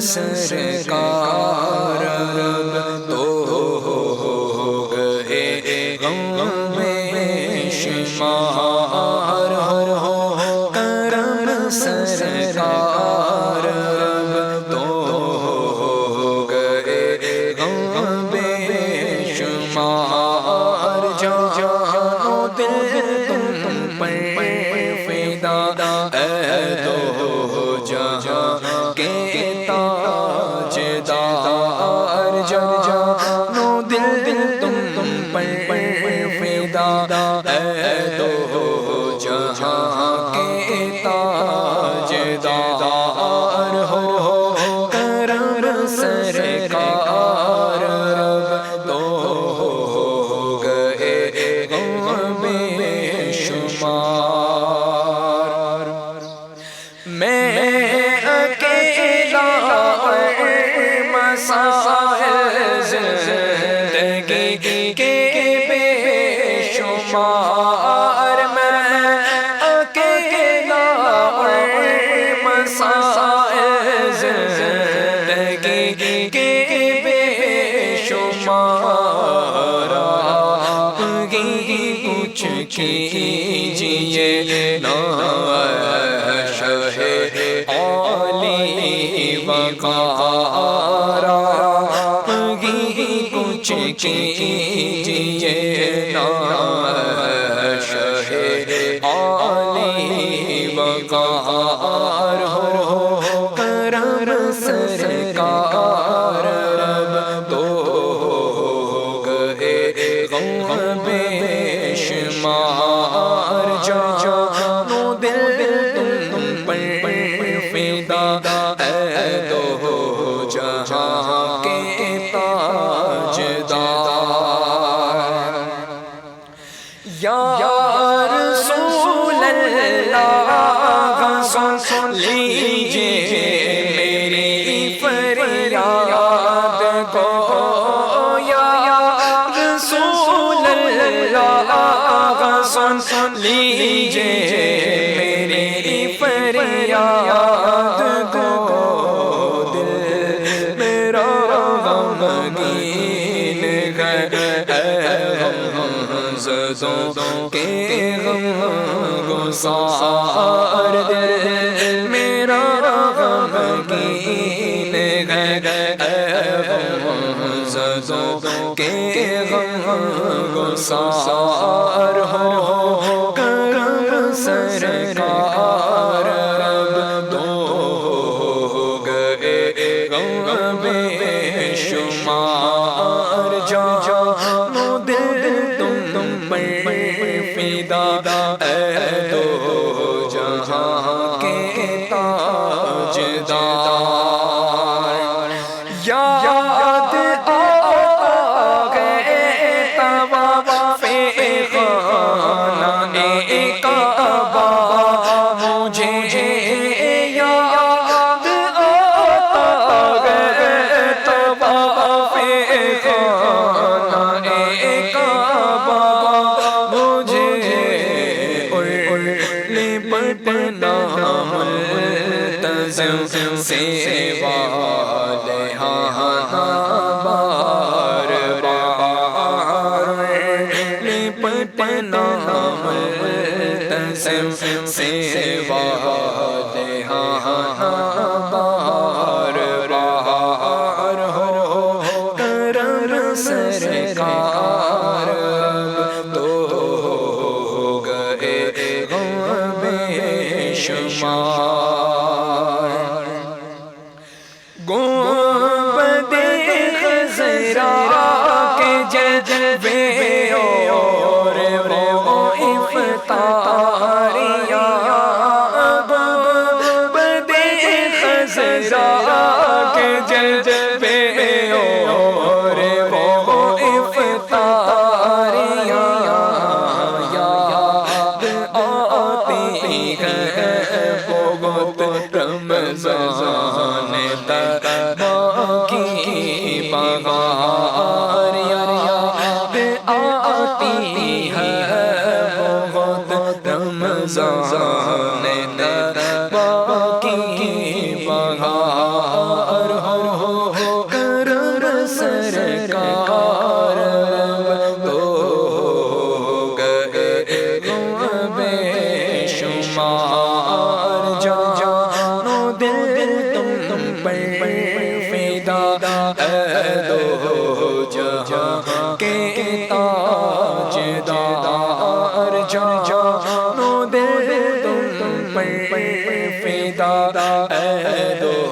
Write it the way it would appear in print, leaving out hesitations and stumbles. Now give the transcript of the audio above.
سرکار اب تو ہو گئے غم میں شمار ہو کرم سرکار اب تو ہو گئے غم بے شمار جان و دل تم پر فدا ہے تو جہاں کے تاجدار جان و دل تم پر فدا ہے تو جہاں کے تاجدار ہو کرم سرکار اب تو ہو گئے غم بے شمار میں اکیلا مسائل زندگی کے بے شمار میں اکیلا مسائل زندگی کے بے شمار کچھ کیجیے نا وقار کچھ کیجیے نا شہ عالی وقار ہو کرم سرکار اب تو ہو گئے غم بے شمار جان و دل تم پر فدا ہے تو جہاں کے تاجدار یا رسول اللہ سن لیجیے میری فریاد کو یا رسول اللہ سن لیجیے میری فریاد کو دل میرا غمگین ہے غمزدوں کے غم گسار دل میرا غمگین ہے غمزدوں کے غم گسار ہو کرم سرکار اب تو ہو گئے غم بے شمار جان و دل تم پر فدا ہے تو جہاں کے تاجدار یاد آ گئے طواف خانہ کعبہ مجھے یاد آ گئے طواف خانہ کعبہ مجھے لپٹنا ملتزم سے بار بار لپٹنا ملتزم سے بار بار ہو کرم سرکار اب تو ہو گئے غم بے شمار گنبد خضرا کے جلوے اور وہ افطاریاں گنبد خضرا کے جلوے اور وہ افطاریاں یاد آتی ہے بہت رمضان باقی بہار یاد آتی ہے بہت رمضان باقی بہار دو جہاں کے تاجدار جان و دل تم پر فدا ہے دو